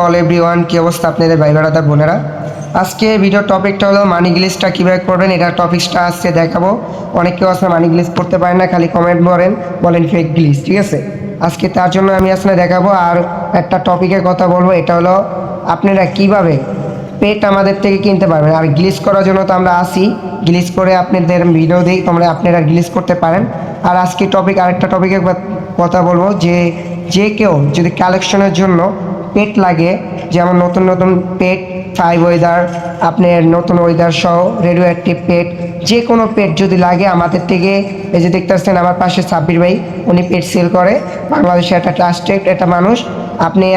All everyone, কি অবস্থা আপনাদের ভাই ব্রাদার বোনেরা? আজকে ভিডিও টপিকটা হলো মানি গ্লিচটা কীভাবে করবেন। এটা টপিকসটা আজকে দেখাবো। অনেক কেউ আসলে মানি গ্লিচ করতে পারেন না, খালি কমেন্ট বলেন ফেক গ্লিচ, ঠিক আছে? আজকে তার জন্য আমি আসলে দেখাবো। আর একটা টপিকের কথা বলবো, এটা হলো আপনারা কিভাবে পেট আমাদের থেকে কিনতে পারবেন। আর গ্লিচ করার জন্য তো আমরা আসি, গ্লিচ করে আপনাদের ভিডিও দিই, তোমরা আপনারা গ্লিচ করতে পারেন। আর আজকে আরেকটা টপিকের কথা বলবো, যে কেউ যদি কালেকশনের জন্য পেট লাগে, যেমন নতুন নতুন পেট 5 ওয়েদার, আপনার নতুন ওয়েদার সহ রেডিও অ্যাক্টিভ পেট, যে কোনো পেট যদি লাগে আমাদের থেকে, এই যে দেখতে পাচ্ছেন আমার পাশে সাব্বির ভাই, উনি পেট সেল করে, বাংলাদেশের একটা ট্রাস্টেড একটা মানুষ।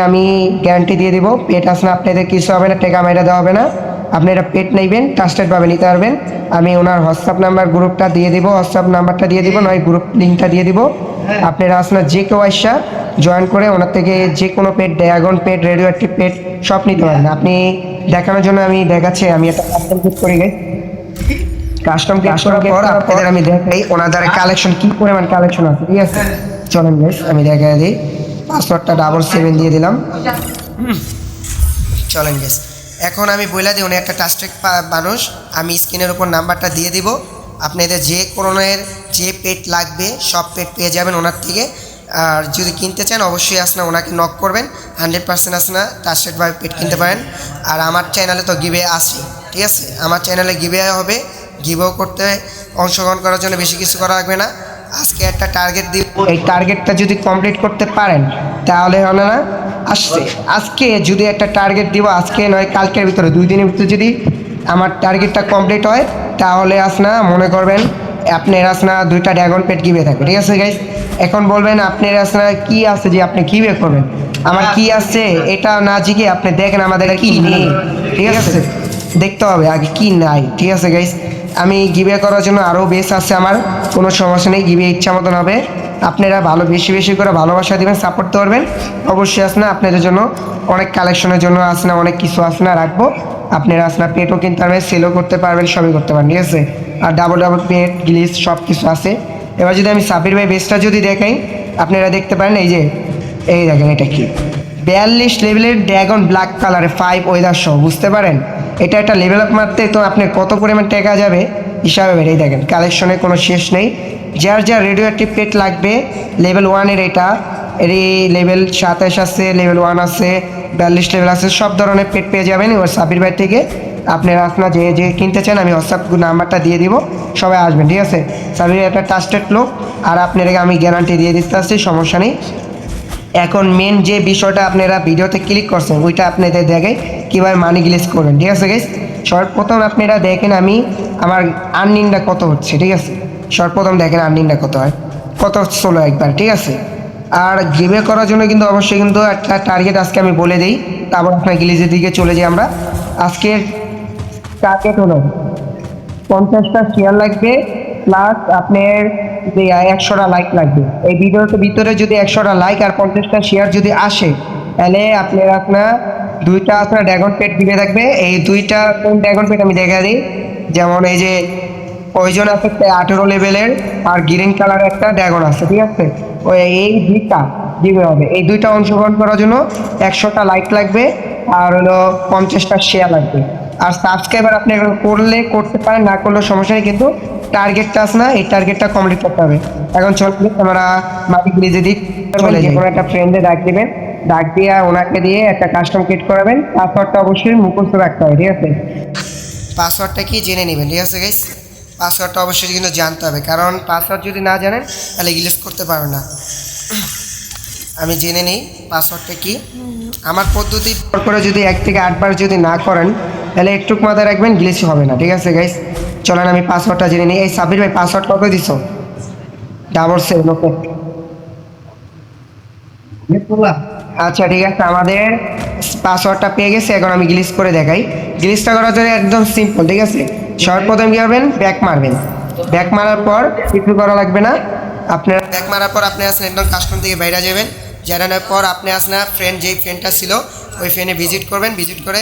আমি গ্যারান্টি দিয়ে দিব, পেট আসলে আপনাদের কিছু হবে না, টাকা মেরা দেওয়া হবে না। আপনি এটা পেট নেবেন, ট্রাস্টেডভাবে নিতে পারবেন। আমি ওনার হোয়াটসঅ্যাপ নাম্বার গ্রুপটা দিয়ে দিব, হোয়াটসঅ্যাপ নাম্বারটা দিয়ে দিব, নয় গ্রুপ লিঙ্কটা দিয়ে দিব। আপনারা আসলে যে কেউ আসা জয়েন করে ওনার থেকে যে কোনো পেট, ড্রাগন পেট, রেডিও অ্যাক্টিভ পেট সব নিতে পারেন। আপনি দেখানোর জন্য আমি দেখাচ্ছি, আমি একটা কাস্টম কিট করি গাই। কাস্টম করার পর আপনাদের আমি দেখাই ওনাদের কালেকশন কি পরিমাণ কালেকশন আছে, ঠিক আছে? চলেন গাইস, আমি দেখাই দিই। পাসওয়ার্ডটা 777 দিয়ে দিলাম। চলেন গাইস, এখন আমি বলে দিই, উনি একটা ট্রাস্টেড মানুষ। আমি স্ক্রিনের উপর নাম্বারটা দিয়ে দিব। আপনাদের যে কোনোর যে পেট লাগবে সব পেট পেয়ে যাবেন ওনার থেকে। আর যদি কিনতে চান অবশ্যই আসনা ওনাকে নক করবেন। 100% আসনা ট্রাস্টেডভাবে পেট কিনতে পারেন। আর আমার চ্যানেলে তো গিভে আসি, ঠিক আছে? আমার চ্যানেলে গিভে হবে, গিভও করতে অংশগ্রহণ করার জন্য বেশি কিছু করা লাগবে না। আজকে একটা টার্গেট দিব, এই টার্গেটটা যদি কমপ্লিট করতে পারেন তাহলে হলো না। আজকে যদি একটা টার্গেট দিব, আজকে নয় কালকের ভিতরে, 2 দিনের ভিতরে যদি আমার টার্গেটটা কমপ্লিট হয় তাহলে আসনা মনে করবেন আপনার আসনা 2টা ড্রাগন পেট গিভে থাকবে, ঠিক আছে গাইস? এখন বলবেন আপনার আসনা কি আছে যে আপনি গিভে করবেন। আমার কি আছে এটা না জিগে আপনি দেখেন আমাদের কি নেই, ঠিক আছে? দেখতে হবে আগে কি নাই, ঠিক আছে গাইস? আমি গিভে করার জন্য আরও বেশ আছে আমার, কোনো সমস্যা নেই, গিভে ইচ্ছা মতন হবে। আপনারা বেশি বেশি করে ভালোবাসা দিবেন, সাপোর্ট করবেন। অবশ্যই আসনা আপনাদের জন্য অনেক কালেকশনের জন্য আসনা অনেক কিছু আসনা রাখবো। আপনারা আসনা পেটও কিনতে পারবেন, সেলও করতে পারবেন, সবই করতে পারেন, ঠিক আছে? আর ডাবল পেট গ্লিচ সব কিছু আছে। এবার যদি আমি সাবির ভাই বেসটা যদি দেখাই, আপনারা দেখতে পারেন, এই দেখেন এটা কি 42 লেভেলের ড্রাগন ব্ল্যাক কালারে 5 ওয়েদার সহ, বুঝতে পারেন? এটা একটা লেভেল আপ মারতে তো আপনার কত পরিমাণ টাকা যাবে হিসাবে এই দেখেন, কালেকশনের কোনো শেষ নেই। যার রেডিও অ্যাক্টিভ পেট লাগবে লেভেল 1-এর, এর লেভেল 27 আছে, লেভেল 1 আছে, 42 লেভেল আছে, সব ধরনের পেট পেয়ে যাবেন ওর সাবির ভাই থেকে। আপনারা আপনার যে কিনতে চান আমি হোয়াটসঅ্যাপ নাম্বারটা দিয়ে দিব, সবাই আসবেন, ঠিক আছে? সাবির একটা ট্রাস্টেড লোক, আর আপনাদেরকে আমি গ্যারান্টি দিয়ে দিতে আসছি, সমস্যা নেই। এখন মেন যে বিষয়টা আপনারা ভিডিওতে ক্লিক করছেন ওইটা আপনাদের দেখে কীভাবে মানি গ্লিচ করবেন, ঠিক আছে গাইস? সর্বপ্রথম আপনারা দেখেন আমার আর্নিংটা কত হচ্ছে, ঠিক আছে? সর্বপ্রথম দেখেন আর্নিংটা কত হয়, কত ষোলো একবার, ঠিক আছে? আর গিভে করার জন্য কিন্তু অবশ্যই কিন্তু একটা টার্গেট আজকে আমি বলে দিই, তারপর আপনার গ্লিচের দিকে চলে যাই আমরা। আজকের টার্গেট হলো 50টা শেয়ার লাগবে, প্লাস আপনার যে 100টা লাইক লাগবে। এই ভিডিওর ভিতরে যদি 100টা লাইক আর 50টা শেয়ার যদি আসে, তাহলে আপনার 2টা আপনার ড্রাগন পেট দিবে থাকবে। এই 2টা কোন ড্রাগন পেট আমি দেখা দিই, যেমন এই যে পয়জন আছে 18 লেভেলের, আর গ্রিন কালার একটা ড্রাগন আছে, ঠিক আছে? এই 2টা দিবে হবে। এই 2টা অংশগ্রহণ করার জন্য 100টা লাইক লাগবে, আর হলো 50টা শেয়ার লাগবে। আর সাবস্ক্রাইবার আপনি করতে পারেন, না করলেও সমস্যা নেই, কিন্তু টার্গেটটা আছে না, এই টার্গেটটা কমপ্লিট করতে হবে। এখন চলবে আমরা মাটি গ্লিজে দিই, কোনো একটা ফ্রেন্ডে ডাক দিবেন, ডাক দিয়ে ওনাকে দিয়ে একটা কাস্টম ক্রিয়েট করাবেন। পাসওয়ার্ডটা অবশ্যই মুখস্থ রাখতে হবে, ঠিক আছে? পাসওয়ার্ডটা কি জেনে নেবেন, ঠিক আছে গাইস? পাসওয়ার্ডটা অবশ্যই কিন্তু জানতে হবে, কারণ পাসওয়ার্ড যদি না জানেন তাহলে গ্লিচ করতে পারবেন না। আমি জেনে নিই পাসওয়ার্ডটা কি। আমার পদ্ধতি করে যদি 1 থেকে 8 বার যদি না করেন তাহলে একটু মাথায় রাখবেন, গ্লিচ হবে না, ঠিক আছে গাইস? চলেন আমি পাসওয়ার্ডটা জেনে নিই। এই সাবির ভাই পাসওয়ার্ড কত দিছো? 777, ওকে। আচ্ছা ঠিক আছে, আমাদের পাসওয়ার্ডটা পেয়ে গেছে। এখন আমি গ্লিচ করে দেখাই। গ্লিচটা করার জন্য একদম সিম্পল, ঠিক আছে? সর্বপ্রথম কী করবেন, ব্যাক মারবেন। ব্যাক মারার পর কিছু করা লাগবে না। আপনার ব্যাক মারার পর আপনি আসলে একদম কাস্টম থেকে বাইরে যাবেন। জানানোর পর আপনি আসলে যেই ফ্রেন্ডটা ছিল ওই ফ্রেন্ডে ভিজিট করবেন, ভিজিট করে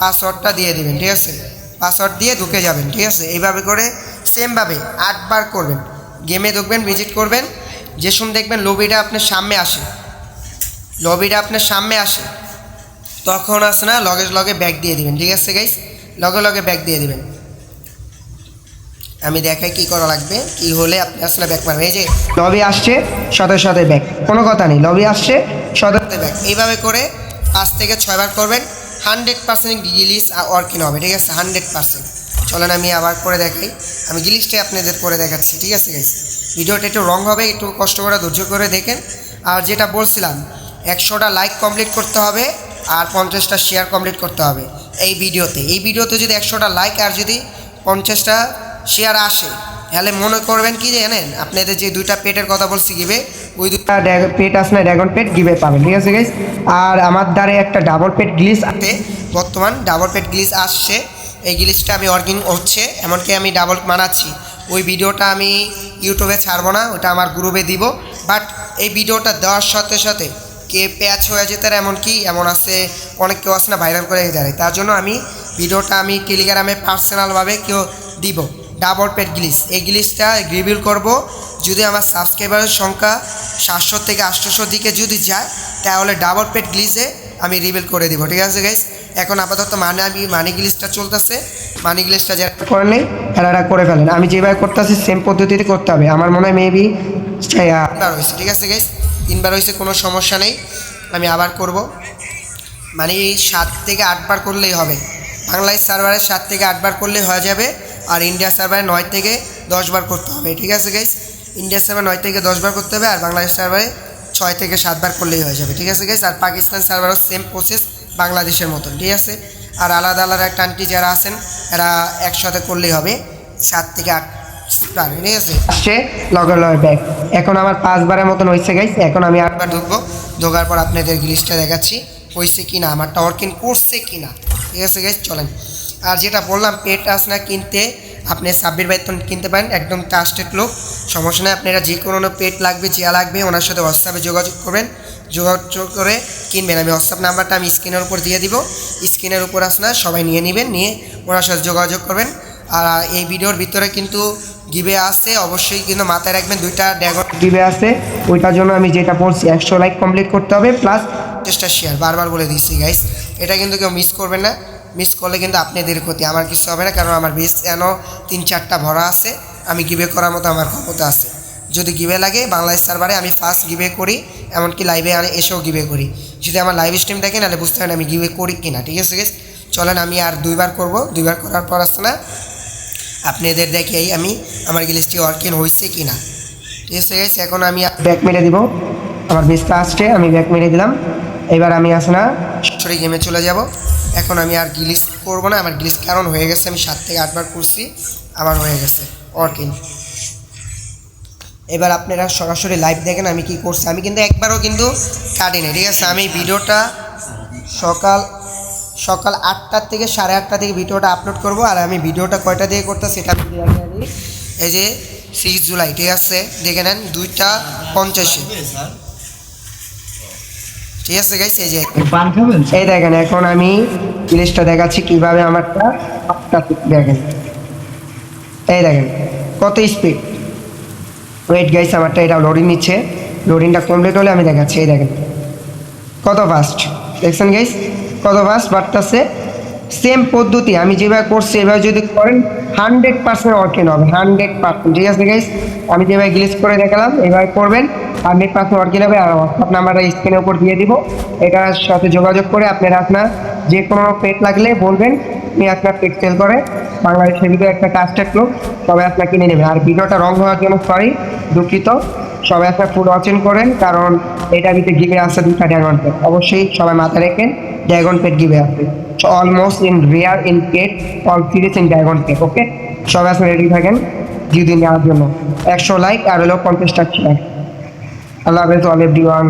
পাসওয়ার্ডটা দিয়ে দেবেন, ঠিক আছে? পাসওয়ার্ড দিয়ে ঢুকে যাবেন, ঠিক আছে? এইভাবে করে সেমভাবে 8 বার করবেন। গেমে ঢুকবেন, ভিজিট করবেন, যে সময় দেখবেন লবিটা আপনার সামনে আসে, তখন আছে না লগে লগে ব্যাক দিয়ে দিবেন, ঠিক আছে গাইস, লগে লগে ব্যাক দিয়ে দিবেন। আমি দেখাই কি করা লাগবে, কি হলে আপনি আসলে ব্যাক মারবেন। এই যে লবি আসছে সাথে সাথে ব্যাক, কোনো কথা নেই, লবি আসছে সাথে সাথে ব্যাক, এইভাবে করে 5 থেকে 6 বার করবেন। 100% গিলিস ওয়ার্কিং হবে, ঠিক আছে, 100%। চলেন আমি আবার করে দেখাই, আমি গিলিসটাই আপনাদের করে দেখাচ্ছি, ঠিক আছে গাইস। ভিডিওটা একটু রং হবে, একটু কষ্ট করে ধৈর্য করে দেখেন। আর যেটা বলছিলাম 100টা লাইক কমপ্লিট করতে হবে আর 50টা শেয়ার কমপ্লিট করতে হবে এই ভিডিওতে যদি 100টা লাইক আর যদি 50টা শেয়ার আসে, তাহলে মনে করবেন কি জানেন, আপনাদের যে 2টা পেটের কথা বলছি গিবে, ওই 2টা পেট আছে না ড্রাগন পেট গিবে পাবেন, ঠিক আছে গাইস। আর আমার দ্বারা একটা ডাবল পেট গ্লিচ আছে, বর্তমান ডাবল পেট গ্লিচ আসছে, এই গ্লিচটা আমি ওয়ার্কিং হচ্ছে, এমনকি আমি ডাবল বানাচ্ছি। ওই ভিডিওটা আমি ইউটিউবে ছাড়বো না, ওটা আমার গ্রুপে দিব। বাট এই ভিডিওটা দেওয়ার সাথে সাথে কে প্যাচ হয়ে যেতে এমন আছে অনেক কেউ আছে না ভাইরাল করে যায়, তার জন্য আমি ভিডিওটা আমি টেলিগ্রামে পার্সোনালভাবে কেউ দিব। ডাবল পেট গ্লিচ, এই গ্লিচটা রিভিল করব যদি আমার সাবস্ক্রাইবারের সংখ্যা 700 থেকে 800 দিকে যদি যায়, তাহলে ডাবল পেট গ্লিচে আমি রিভিল করে দিব, ঠিক আছে গাইস। এখন আপাতত মানি গ্লিচটা চলতেছে, মানি গ্লিচটা যারা করে নেই তারা করে ফেলেন। আমি যেভাবে করতেছি সেম পদ্ধতিতে করতে হবে। আমার মনে হয় মেবি 3বার হয়েছে, ঠিক আছে গাইস, 3বার হয়েছে, কোনো সমস্যা নেই। আমি আবার করব, মানে 7 থেকে 8 বার করলেই হবে। বাংলাদেশ সার্ভারে 7 থেকে 8 বার করলেই হয়ে যাবে, আর ইন্ডিয়া সার্ভারে 9 থেকে 10 বার করতে হবে, ঠিক আছে গাইস। ইন্ডিয়া সার্ভারে 9 থেকে 10 বার করতে হবে, আর বাংলাদেশ সার্ভারে 6 থেকে 7 বার করলেই হয়ে যাবে, ঠিক আছে গাইস। আর পাকিস্তান সার্ভারও সেম প্রসেস বাংলাদেশের মতন, ঠিক আছে। আর আলাদা আলাদা কান্ট্রি যারা আছেন এরা একসাথে করলেই হবে, 7 থেকে 8 বার, ঠিক আছে। আসছে লগে লগে ব্যাক, এখন আমার 5 বারের মতন হয়েছে গাইস। এখন আমি 8 বার ঢুকবো, ঢোকার পর আপনাদের গ্লিচটা দেখাচ্ছি হয়েছে কি না, আমারটা ওয়ার্কিং করছে কি না, ঠিক আছে গাইস। চলেন, আর যেটা বললাম পেট আছে না কিনতে, আপনি সাব্বির বেতন কিনতে পারেন, একদম ট্রাস্টেড লোক, সমস্যা নেই। আপনারা যে কোনো পেট লাগবে যা লাগবে ওনার সাথে হোয়াটসঅ্যাপে যোগাযোগ করবেন, যোগাযোগ করে কিনবেন। আমি হোয়াটসঅ্যাপ নাম্বারটা আমি স্ক্রিনের উপর দিয়ে দিব, স্ক্রিনের উপর আসলে সবাই নিয়ে নেবেন, নিয়ে ওনার সাথে যোগাযোগ করবেন। আর এই ভিডিওর ভিতরে কিন্তু গিবে আছে, অবশ্যই কিন্তু মাথায় রাখবেন 2টা ড্রাগন গিবে আছে, ওইটার জন্য আমি যেটা বলছি 100 লাইক কমপ্লিট করতে হবে প্লাস 50টা শেয়ার, বারবার বলে দিচ্ছি গাইস, এটা কিন্তু কেউ মিস করবেন না। মিস করলে কিন্তু আপনাদের ক্ষতি, আমার কিছু হবে না, কারণ আমার বেশ যেন 3-4টা ভরা আছে, আমি গিবে করার মতো আমার ক্ষমতা আছে। যদি গিবে লাগে বাংলাদেশ সার্ভারে আমি ফার্স্ট গিবে করি, এমনকি লাইভে এসেও গিবে করি। যদি আমার লাইভ স্ট্রিম দেখেন তাহলে বুঝতে পারেন আমি গিবে করি কিনা, ঠিক আছে গাইস। চলেন আমি আর 2বার করব, 2বার করার পর আসছে না আপনাদের দেখেই আমি আমার গ্লিচটি ওয়ার্কিং হয়েছে কি না, ঠিক আছে গাইস। এখন আমি ব্যাক মেরে দিব, আমার বেসটা আসছে, আমি ব্যাক মেরে দিলাম। এবার আমি আসে না সরি গেমে চলে যাব। এখন আমি আর গ্লিচ করবো না, আমার গ্লিচ কারণ হয়ে গেছে, আমি 7 থেকে 8 বার করছি, আমার হয়ে গেছে ওয়ার্কিং। এবার আপনারা সরাসরি লাইভ দেখেন আমি কি করছি, আমি কিন্তু একবারও কিন্তু কাটিনি, ঠিক আছে। আমি ভিডিওটা সকাল 8টা থেকে 8:30 থেকে ভিডিওটা আপলোড করব, আর আমি ভিডিওটা কয়টা দিয়ে করতে সেটা এই যে 6 জুলাই, ঠিক আছে, দেখে নেন 2:50, ঠিক আছে গাইস। এই যে এই দেখেন, এখন আমি জিনিসটা দেখাচ্ছি কিভাবে আমারটা দেখেন, এই দেখেন কত স্পিড। ওয়েট গাইস, আমারটা এটা লোডিং নিচ্ছে, লোডিংটা কমপ্লিট হলে আমি দেখাচ্ছি। এই দেখেন কত ফাস্ট, দেখছেন গাইস কত ফাস্ট বাড়তেছে। সেম পদ্ধতি আমি যেভাবে করছি এভাবে যদি করেন 100% ওয়ার্কিং হবে, 100%, ঠিক আছে গাইস। আমি যেভাবে গ্লিচ করে দেখালাম এভাবে করবেন, 100% ওয়ার্কিং হবে। আর হোয়াটসঅ্যাপ নাম্বারটা স্ক্রিনের উপর দিয়ে দিব, এটার সাথে যোগাযোগ করে আপনার যে কোনো পেট লাগলে বলবেন, আপনি আপনার পেট সেল করে বাংলাদেশের ভিতরে একটা ট্রাস্টেড লোক, সবাই আপনার কিনে নেবে। আর ভিডিওটা রং হওয়ার জন্য সরি, দুঃখিত, সবাই আপনার ফুল ওয়াচিং করেন, কারণ এটার ভিতরে গিভে আছে 2টা ড্রাগন পেট, অবশ্যই সবাই মাথায় রাখেন ড্রাগন পেট গিভে আছে, almost in rare in pet, all series in dragon pet. Okay, সবাই আপনার রেডি থাকেন জিডি নেওয়ার জন্য। 100 লাইক আর হলো 50টা শেয়ার। আল্লাহ হাফেজ অল এভরিওয়ান।